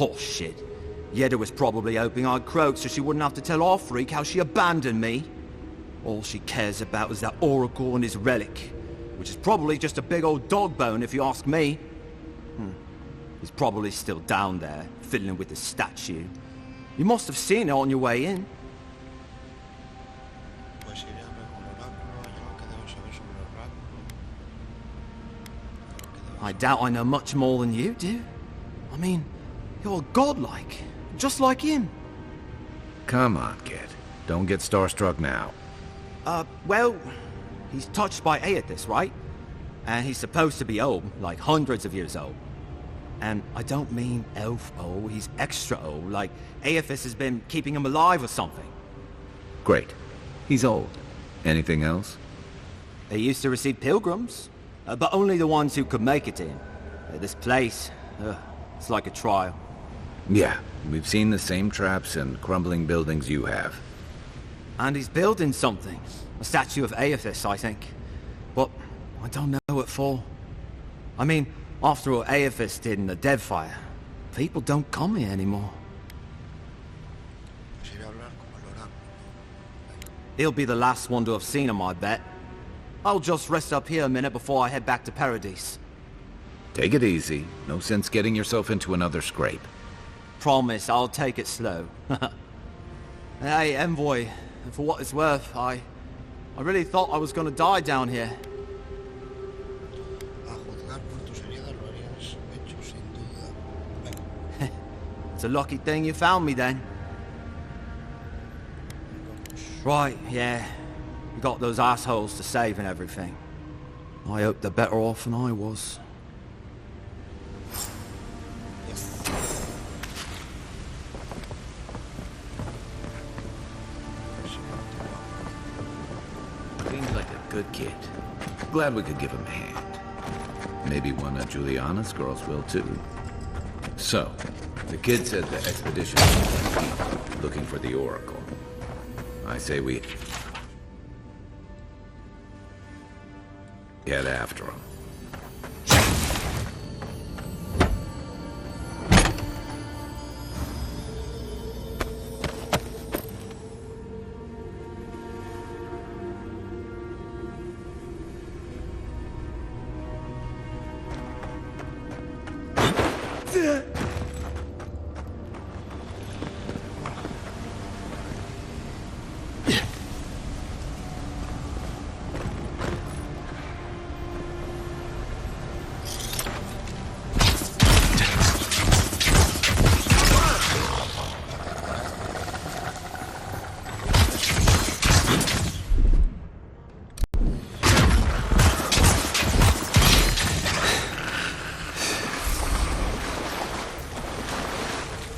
Oh, shit. Yeda was probably hoping I'd croak so she wouldn't have to tell our freak how she abandoned me. All she cares about is that Oracle and his relic, which is probably just a big old dog bone if you ask me. He's probably still down there, fiddling with the statue. You must have seen it on your way in. Pues iré a ver con el oráculo, ya lo que debo saber sobre el oráculo. I doubt I know much more than you do. I mean, you're godlike, just like him. Come on, kid. Don't get starstruck now. Well, he's touched by Aethys, right? And he's supposed to be old, like hundreds of years old. And I don't mean elf old, he's extra old, like Aethys has been keeping him alive or something. Great. He's old. Anything else? They used to receive pilgrims, but only the ones who could make it in. This place, it's like a trial. Yeah, we've seen the same traps and crumbling buildings you have. And he's building something. A statue of Aethys, I think. But I don't know what for. I mean, after all Aethys did in the Deadfire, people don't come here anymore. Pues iré a hablar con el oráculo. He'll be the last one to have seen him, I bet. I'll just rest up here a minute before I head back to Paradise. Take it easy. No sense getting yourself into another scrape. Promise, I'll take it slow. Hey, Envoy, for what it's worth, I really thought I was gonna die down here. A juzgar por tus heridas lo harías hecho sin duda. Venga. It's a lucky thing you found me then. Right, yeah. You got those assholes to save and everything. I hope they're better off than I was. Seems like a good kid. Glad we could give him a hand. Maybe one of Juliana's girls will too. So, the kid said the expedition is looking for the Oracle. I say we get after him.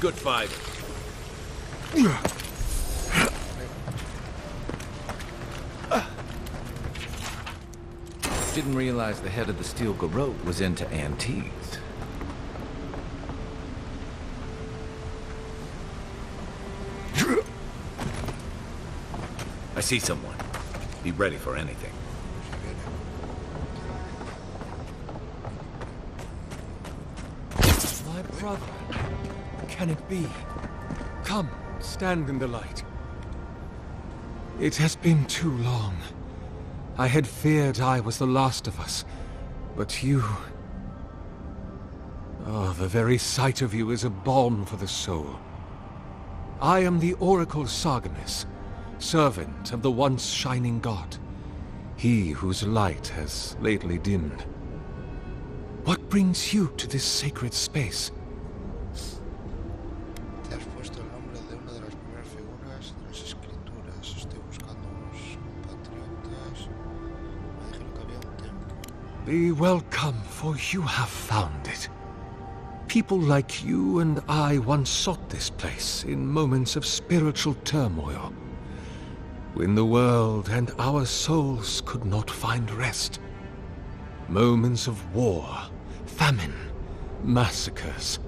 Good fight. Didn't realize the head of the steel garrote was into antiques. I see someone. Be ready for anything. My brother. Can it be? Come, stand in the light. It has been too long. I had feared I was the last of us, but you... Oh, the very sight of you is a balm for the soul. I am the Oracle Sargemis, servant of the once shining god, he whose light has lately dimmed. What brings you to this sacred space? Te has puesto el nombre de una de las primeras figuras de las escrituras. Estoy buscando unos compatriotas. Me dijeron que había un templo. Be welcome, for you have found it. People like you and I once sought this place in moments of spiritual turmoil, when the world and our souls could not find rest. Moments of war, famine, massacres,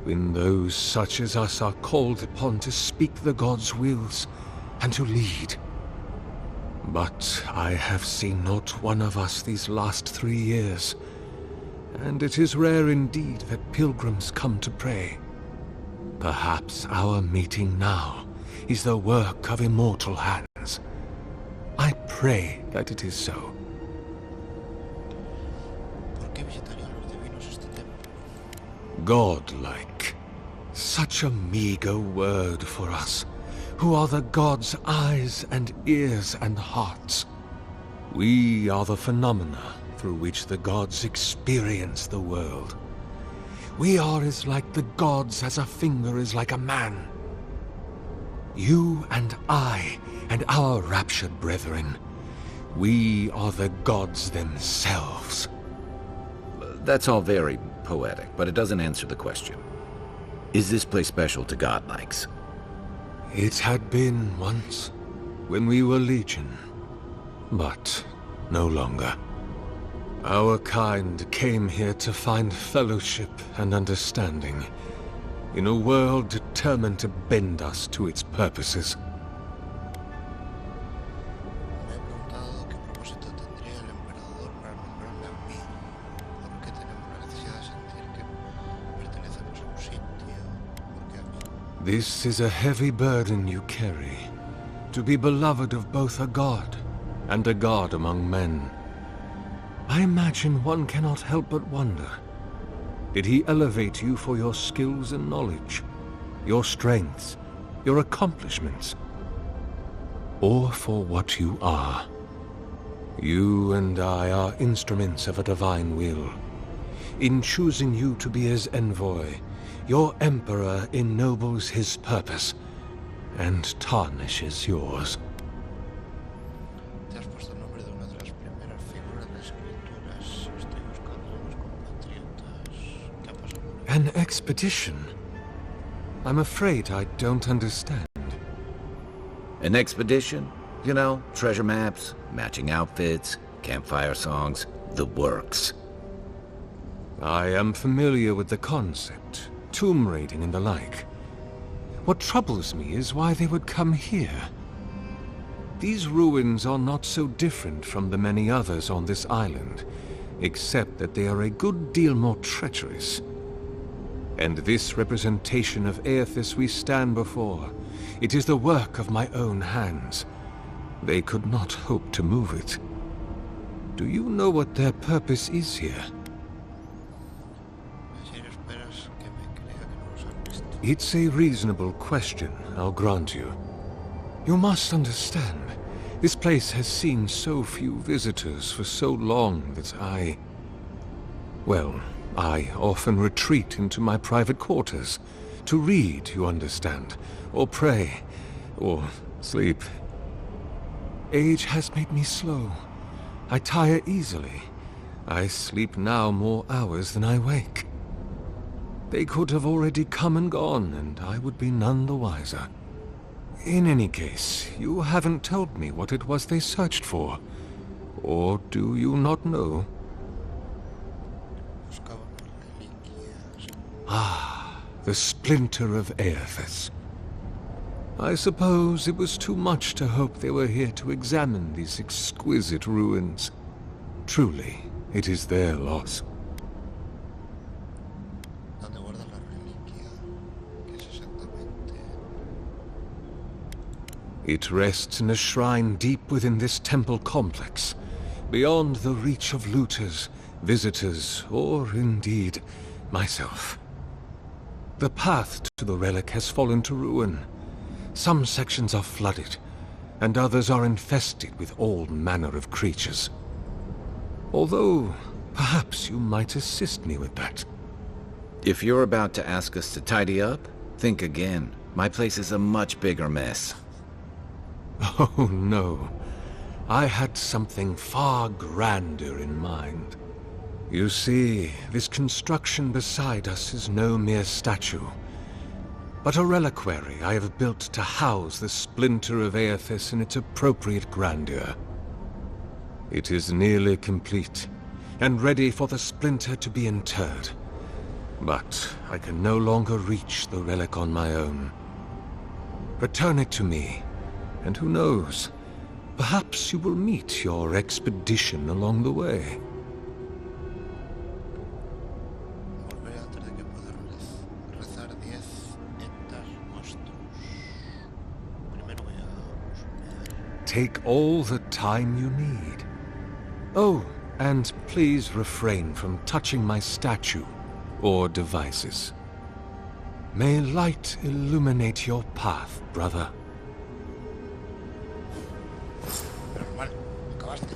when those such as us are called upon to speak the gods' wills and to lead. But I have seen not one of us these last 3 years, and it is rare indeed that pilgrims come to pray. Perhaps our meeting now is the work of immortal hands. I pray that it is so. ¿Por qué visitarían los divinos este templo? Godlike. Such a meager word for us, who are the gods' eyes and ears and hearts. We are the phenomena through which the gods experience the world. We are as like the gods as a finger is like a man. You and I, and our raptured brethren, we are the gods themselves. That's all very poetic, but it doesn't answer the question. Is this place special to godlikes? It had been once, when we were legion, but no longer. Our kind came here to find fellowship and understanding, in a world determined to bend us to its purposes. Me he preguntado qué propósito tendría el emperador para nombrarme a mí. ¿Por qué tenemos la necesidad de sentir que pertenecemos a un sitio? ¿Por qué a mí? This is a heavy burden you carry, to be beloved of both a god and a god among men. I imagine one cannot help but wonder, did he elevate you for your skills and knowledge, your strengths, your accomplishments, or for what you are? You and I are instruments of a divine will. In choosing you to be his envoy, your emperor ennobles his purpose and tarnishes yours. Te has puesto el nombre de una de las primeras figuras de las escrituras. Estoy buscando unos compatriotas. ¿Qué ha pasado con él? An expedition? I'm afraid I don't understand. An expedition? You know, treasure maps, matching outfits, campfire songs, the works. I am familiar with the concept, tomb raiding and the like. What troubles me is why they would come here. These ruins are not so different from the many others on this island, except that they are a good deal more treacherous. And this representation of Aethys we stand before, it is the work of my own hands. They could not hope to move it. Do you know what their purpose is here? It's a reasonable question, I'll grant you. You must understand, this place has seen so few visitors for so long that I often retreat into my private quarters, to read, you understand, or pray, or sleep. Age has made me slow. I tire easily. I sleep now more hours than I wake. They could have already come and gone, and I would be none the wiser. In any case, you haven't told me what it was they searched for. Or do you not know? Ah, the splinter of Aethys. I suppose it was too much to hope they were here to examine these exquisite ruins. Truly, it is their loss. It rests in a shrine deep within this temple complex, beyond the reach of looters, visitors, or indeed, myself. The path to the relic has fallen to ruin. Some sections are flooded, and others are infested with all manner of creatures. Although, perhaps you might assist me with that. If you're about to ask us to tidy up, think again. My place is a much bigger mess. Oh, no. I had something far grander in mind. You see, this construction beside us is no mere statue, but a reliquary I have built to house the splinter of Aethys in its appropriate grandeur. It is nearly complete, and ready for the splinter to be interred. But I can no longer reach the relic on my own. Return it to me, and who knows, perhaps you will meet your expedition along the way. Volveré antes de que pueda rezar 10 nectar monstruos. Primero voy a buscar. Take all the time you need. Oh, and please refrain from touching my statue or devices. May light illuminate your path, brother. Pero normal, acabaste.